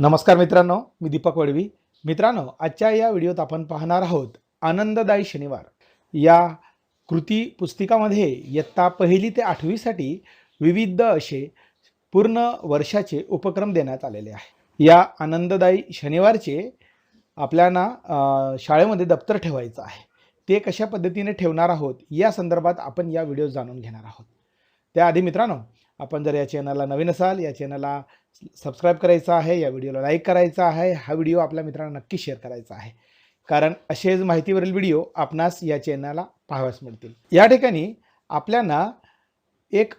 नमस्कार मित्रांनो, मी दीपक वडवी. मित्रांनो, आजच्या या व्हिडिओत आपण पाहणार आहोत आनंददायी शनिवार या कृती पुस्तिकामध्ये इयत्ता 1ली ते 8वी साठी विविध असे पूर्ण वर्षाचे उपक्रम देण्यात आलेले आहे. या आनंददायी शनिवारचे आपल्याला शाळेमध्ये दप्तर ठेवायचं आहे. ते कशा पद्धतीने ठेवणार आहोत या संदर्भात आपण या व्हिडिओ जाणून घेणार आहोत. त्याआधी मित्रांनो, आपण जर या चॅनलला नवीन असाल, या चॅनलला सबस्क्राईब करायचं आहे, या व्हिडिओला लाईक करायचा आहे, हा व्हिडिओ आपल्या मित्रांना नक्की शेअर करायचा आहे, कारण असेच माहितीवरील व्हिडिओ आपणास या चॅनलला पाहावयास मिळतील. या ठिकाणी आपल्याला एक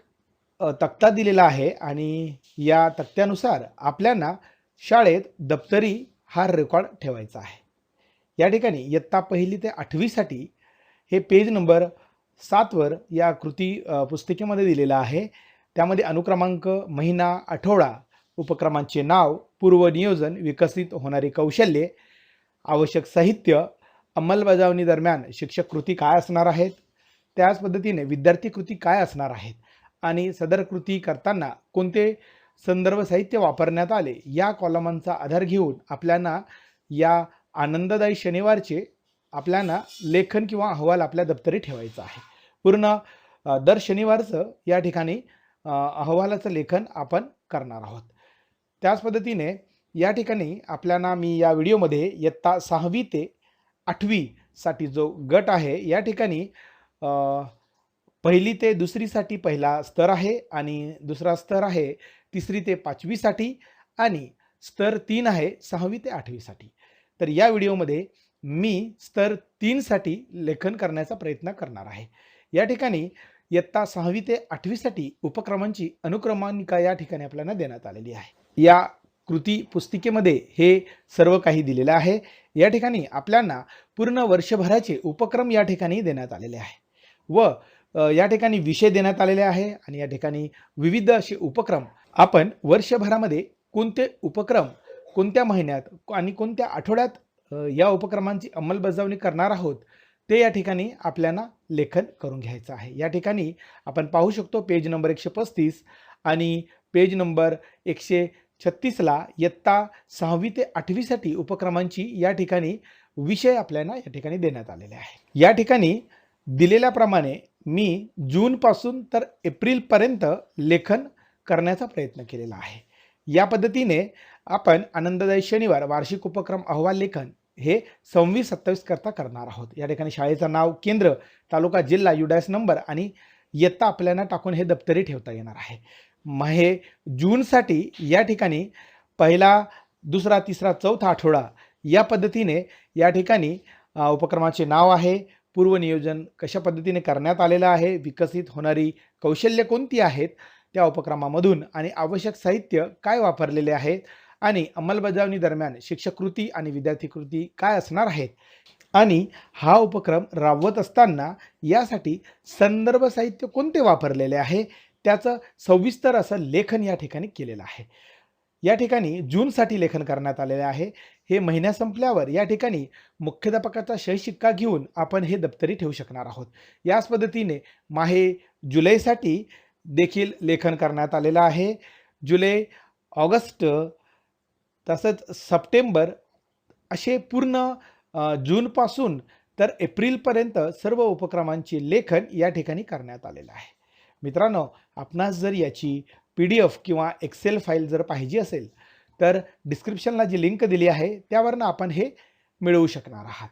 तक्ता दिलेला आहे आणि या तक्त्यानुसार आपल्याला शाळेत दप्तरी हा रेकॉर्ड ठेवायचा आहे. या ठिकाणी इयत्ता 1ली ते 8वी साठी हे पेज नंबर 7 वर या कृती पुस्तिकेमध्ये दिलेला आहे. त्यामध्ये अनुक्रमांक, महिना, आठवडा, उपक्रमांचे नाव, पूर्व नियोजन, विकसित होणारी कौशल्ये, आवश्यक साहित्य, अंमलबजावणी दरम्यान शिक्षक कृती काय असणार आहेत, त्याच पद्धतीने विद्यार्थी कृती काय असणार आहेत आणि सदर कृती करताना कोणते संदर्भ साहित्य वापरण्यात आले या कॉलमांचा आधार घेऊन आपल्याला या आनंददायी शनिवारचे आपल्याला लेखन किंवा अहवाल आपल्या दप्तरी ठेवायचा आहे. पूर्ण दर शनिवारचं या ठिकाणी अहवालाचं लेखन आपण करणार आहोत. त्याच पद्धतीने या ठिकाणी आपल्याला मी या व्हिडिओमध्ये इयत्ता 6वी ते 8वी साठी जो गट आहे या ठिकाणी 1ली ते 2री साठी पहिला स्तर आहे आणि दुसरा स्तर आहे 3री ते 5वी साठी आणि स्तर 3 आहे 6वी ते 8वी साठी. तर या व्हिडिओमध्ये मी स्तर 3 साठी लेखन करण्याचा प्रयत्न करणार आहे. या ठिकाणी इयत्ता 6वी ते 8वी साठी उपक्रमांची अनुक्रमांकिका या ठिकाणी आपल्याला देण्यात आलेली आहे. या कृती पुस्तिकेमध्ये हे सर्व काही दिलेलं आहे. या ठिकाणी आपल्याला पूर्ण वर्षभराचे उपक्रम या ठिकाणी देण्यात आलेले आहे व या ठिकाणी विषय देण्यात आलेले आहे आणि या ठिकाणी विविध असे उपक्रम आपण वर्षभरामध्ये कोणते उपक्रम कोणत्या महिन्यात आणि कोणत्या आठवड्यात या उपक्रमांची अंमलबजावणी करणार आहोत ते या ठिकाणी आपल्याला लेखन करून घ्यायचं आहे. या ठिकाणी आपण पाहू शकतो पेज नंबर 135 आणि पेज नंबर 136ला इयत्ता 6वी ते 8वी साठी उपक्रमांची या ठिकाणी विषय आपल्याला या ठिकाणी देण्यात आलेले आहे. या ठिकाणी दिलेल्याप्रमाणे मी जून पासून तर एप्रिल पर्यंत लेखन करण्याचा प्रयत्न केलेला आहे. या पद्धतीने आपण आनंददायी शनिवार वार्षिक उपक्रम अहवाल लेखन हे 26-27 करता करणार आहोत. या ठिकाणी शाळेचं नाव, केंद्र, तालुका, जिल्हा, युडायस नंबर आणि इयत्ता आपल्याला टाकून हे दप्तरी ठेवता येणार आहे. हे जूनसाठी या ठिकाणी पहिला, दुसरा, तिसरा, चौथा आठवडा या पद्धतीने या ठिकाणी उपक्रमाचे नाव आहे, पूर्व नियोजन कशा पद्धतीने करण्यात आलेलं आहे, विकसित होणारी कौशल्य कोणती आहेत त्या उपक्रमामधून आणि आवश्यक साहित्य काय वापरलेले आहेत आणि अंमलबजावणी दरम्यान शिक्षक कृती आणि विद्यार्थी कृती काय असणार आहेत आणि हा उपक्रम राबवत असताना यासाठी संदर्भ साहित्य कोणते वापरलेले आहे त्याचं सविस्तर असं लेखन या ठिकाणी केलेलं आहे. या ठिकाणी जूनसाठी लेखन करण्यात आलेले आहे. हे महिन्या संपल्यावर या ठिकाणी मुख्याध्यापकाचा सही शिक्का घेऊन आपण हे दप्तरी ठेवू शकणार आहोत. याच पद्धतीने जुलैसाठी देखील लेखन करण्यात आलेलं आहे. जुलै, ऑगस्ट तसंच सप्टेंबर असे पूर्ण जूनपासून तर एप्रिलपर्यंत सर्व उपक्रमांचे लेखन या ठिकाणी करण्यात आलेलं आहे. मित्रांनो, आपणास जर याची PDF किंवा एक्सेल फाईल जर पाहिजे असेल तर डिस्क्रिप्शनला जी लिंक दिली आहे त्यावरनं आपण हे मिळवू शकणार आहात.